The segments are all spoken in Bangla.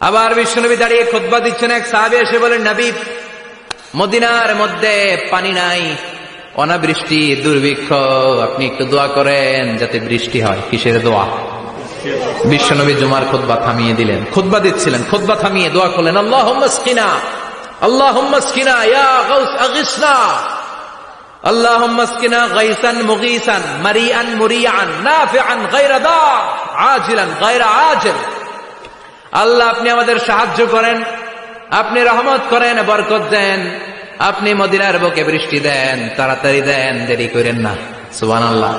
আবার বিশ্বনবী দাঁড়িয়ে খুতবা দিচ্ছেন, এক সাহাবী এসে বলেন, নবী, মদিনার মধ্যে পানি নাই, অনাবৃষ্টি, দুর্ভিক্ষ, আপনি একটু দোয়া করেন যাতে বৃষ্টি হয়। কিসের দোয়া? বিশ্বনবী জুমার খুতবা থামিয়ে দিলেন, খুতবা দিচ্ছিলেন, খুতবা থামিয়ে দোয়া করলেন, আল্লাহুম্মা আসকিনা, আল্লাহুম্মা আসকিনা ইয়া গাউস আগিসনা, আল্লাহুম্মা আসকিনা গাইসান মুগীসান মারিআন মুরিআন নাফিআন গায়রা দার আজিলান গায়রা আজিল। আল্লাহ, আপনি আমাদের সাহায্য করেন, আপনি রহমত করেন, বরকত দেন, আপনি মদিনার বুকে বৃষ্টি দেন, তাড়াতাড়ি দেন, দেরি করেন না। সুবহানাল্লাহ।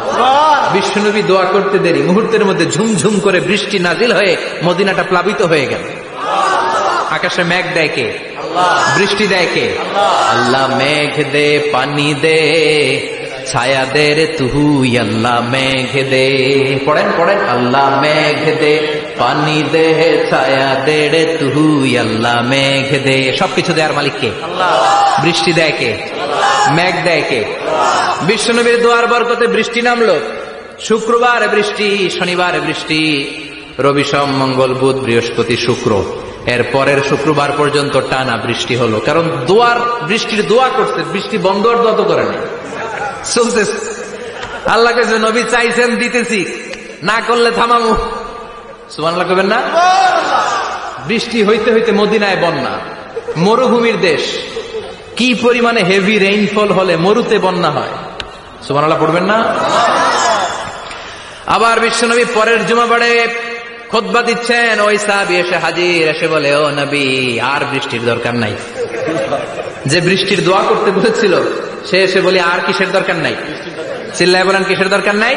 বিশ্বনবী দোয়া করতে দেরি, মুহূর্তের মধ্যে ঝুমঝুম করে বৃষ্টি নাজিল হয়ে মদিনাটা প্লাবিত হয়ে গেল। আকাশে মেঘ দেয় কে? বৃষ্টি দেয় কে? আল্লাহ। মেঘ দে, পানি দে, ছায়া দে রে তুই, আল্লাহ মেঘ দে। পড়েন পড়েন, আল্লাহ মেঘ দে, পানি দে, ছায়া দে রে তুই, আল্লাহ মেঘ দে। সবকিছু দেয়ার মালিক কে? বৃষ্টি দেয় কে? মেঘ দেয় কে? বিশ্বনবীর দোয়ার বরকতে বৃষ্টি নামলো। শুক্রবার বৃষ্টি, শনিবার বৃষ্টি, রবি সোম মঙ্গল বুধ বৃহস্পতি শুক্র, এর পরের শুক্রবার পর্যন্ত টানা বৃষ্টি হলো। কারণ বৃষ্টির দোয়া করছে, বৃষ্টি বন্ধ আর দোয়া তো করে না, চলতেছে। আল্লাহ কাছে নবী চাইছেন, দিতেছি, না করলে থামামু। সুবহানাল্লাহ কইবেন না? বৃষ্টি হইতে হইতে মদিনায় বন্যা, মরুভূমির দেশ, কি পরিমাণে হেভি রেইনফল হলে মরুতে বন্যা হয়। সুবহানাল্লাহ পড়বেন না? আবার বিশ্বনবী পরের জুমাবারে খুতবা দিচ্ছেন, ওই সাহাবী এসে হাজির, এসে বলে, ও নবী, আর বৃষ্টির দরকার নাই। যে বৃষ্টির দোয়া করতে বলেছিল সে এসে বলি, আর কিসের দরকার নাই? চিল্লায় বলেন, কিসের দরকার নাই?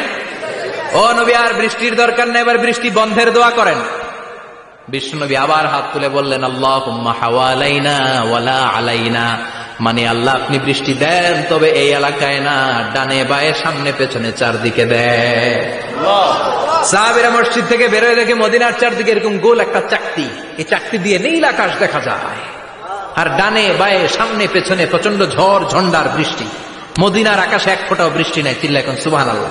ও নবী, আর বৃষ্টির দরকার নাই, এবার বৃষ্টি বন্ধের দোয়া করেন। বিশ্বনবী আবার হাত তুলে বললেন, আল্লাহুম্মা হাওয়ালাইনা ওয়ালা আলাইনা, মানে আল্লাহ আপনি বৃষ্টি দেন, তবে এই এলাকায় না, ডানে বায়ে সামনে পেছনে চারদিকে দেন। সাহাবীরা মসজিদ থেকে বেরোয় দেখে মদিনার চারদিকে এরকম গোল একটা চাকতি, এই চাকতি দিয়ে নীল আকাশ দেখা যায়, আর ডানে বায়ে সামনে পেছনে প্রচন্ড ঝড় ঝন্ডার বৃষ্টি। মদিনার আকাশে এক ফোঁটাও বৃষ্টি নাই। চিল্লা এখন সুবহানাল্লাহ।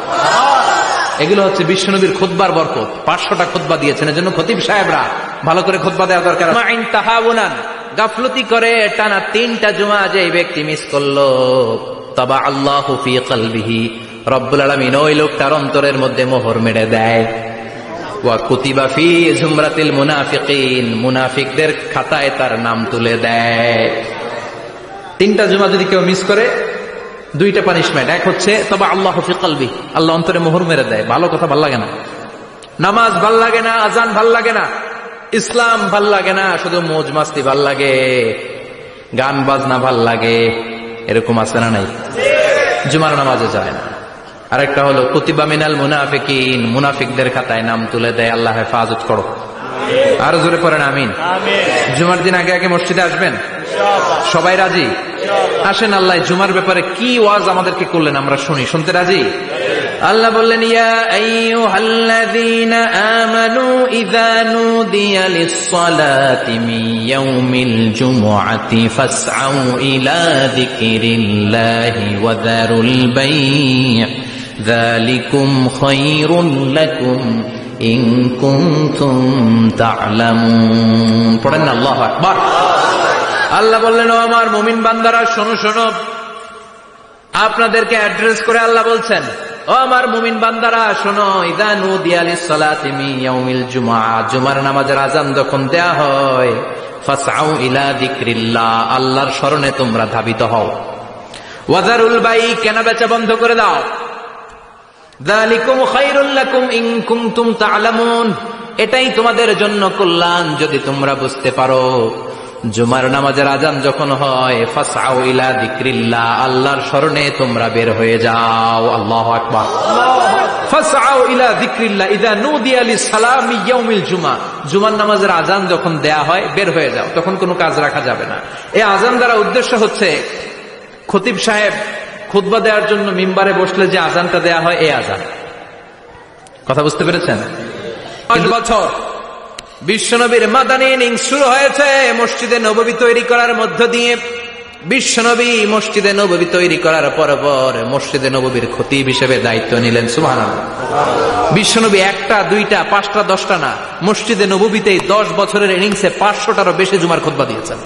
এগুলো হচ্ছে বিশ্বনবীর খুতবার বরকত। 500টা খুতবা দিয়েছেন, এজন্য খতিব সাহেবরা ভালো করে খুতবা দেওয়া দরকার। গাফলতি করে টানা 3টা জুমা যে ব্যক্তি মিস করলো, তাবা আল্লাহু ফি কলবিহি, রব্বুল আলামিন ওই লোকটার অন্তরের মধ্যে মোহর মেরে দেয়। ওয়া কুতিবা ফি জুমরাতিল মুনাফিকিন, মুনাফিকদের খাতায় তার নাম তুলে দেয়। 3টা জুমা যদি কেউ মিস করে, 2টা পানিশমেন্ট। এক হচ্ছে তবা আল্লাহু ফি কলবি, আল্লাহ অন্তরে মোহর মেরে দেয়। ভালো কথা ভাল লাগে না, নামাজ ভাল লাগে না, আজান ভাল লাগে না, ইসলাম ভাল লাগে না, শুধু মৌজ মাস্তি ভাল লাগে, গান বাজনা ভাল লাগে, এরকম আছে না নাই? জুমার নামাজে যায় না। আরেকটা হলো কুতিবা মিনাল মুনাফিকিন, মুনাফিকদের খাতায় নাম তুলে দেয়। আল্লাহ হেফাজত করো। আরো জোরে পড়েন আমিন। জুমার দিন আগে আগে মসজিদে আসবেন, সবাই রাজি? আসেন, আল্লাহ জুমার ব্যাপারে কি ওয়াজ আমাদেরকে করলেন আমরা শুনি। শুনতে রাজি? আল্লাহ বললেন, ইয়া আইয়ুহাল্লাযীনা আমানু ইযা নুদিয়া লিস-সালাতি মিন ইয়াউমিল জুমুআতি ফাসআউ ইলা যিকরিল্লাহি ওয়া যারুল বাই', যালিকুম খায়রুল লাকুম ইন কুনতুম তা'লামুন। পড়েন আল্লাহু আকবার। আল্লাহ বললেন, ও আমার মুমিন বান্দারা, শোনো শোনো। আপনাদেরকে অ্যাড্রেস করে আল্লাহ বলছেন, ও আমার মুমিন বান্দারা শোনো, ইযা নুদিয়া লিস-সালাতি মিন ইয়াউমিল জুমআ, জুমার নামাজের আযান যখন দেয়া হয়, ফাসআউ ইলা যিকরিল্লাহ, আল্লাহর স্মরণে তোমরা ধাবিত হও। ওয়া যারুল বাই', কেনাবেচা বন্ধ করে দাও। যালিকুম খায়রুল লাকুম ইন কুনতুম তা'লামুন, এটাই তোমাদের জন্য কল্যাণ যদি তোমরা বুঝতে পারো। জুমার নামাজের আযান যখন হয়, ফাসআউ ইলা যিকরিল্লাহ, আল্লাহর স্মরণে তোমরা বের হয়ে যাও। আল্লাহু আকবার। ফাসআউ ইলা যিকরিল্লাহ ইযা নুদিয়া লিস-সালামি ইয়াউমিল জুমআ, জুমার নামাজের আযান যখন দেয়া হয় বের হয়ে যাও, তখন কোনো কাজ রাখা যাবে না। এই আযান দ্বারা উদ্দেশ্য হচ্ছে, খতিব সাহেব খুতবা দেওয়ার জন্য মিম্বারে বসলে যে আযানটা দেয়া হয়, এই আযান। কথা বুঝতে পেরেছেন? 5 বছর বিশ্বনবীর মাদানী ইনিংস শুরু হয়েছে মসজিদে নববী তৈরি করার মধ্য দিয়ে। বিশ্বনবী মসজিদে নববী তৈরি করার পর মসজিদে নববীর খতিব হিসেবে দায়িত্ব নিলেন। সুবহানাল্লাহ। বিশ্বনবী 1টা 2টা 5টা 10টা না, মসজিদে নববীতেই 10 বছরের ইনিংসে 500টারও বেশি জুমার খুতবা দিয়েছেন।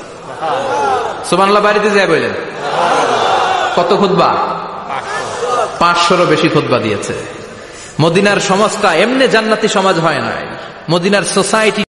সুবহানাল্লাহ। বাড়িতে যায় বললেন কত খুতবা? 500রও বেশি খুতবা দিয়েছে। মদিনার সমাজটা এমনি জান্নাতি সমাজ হয় নাই, মদিনার সোসাইটি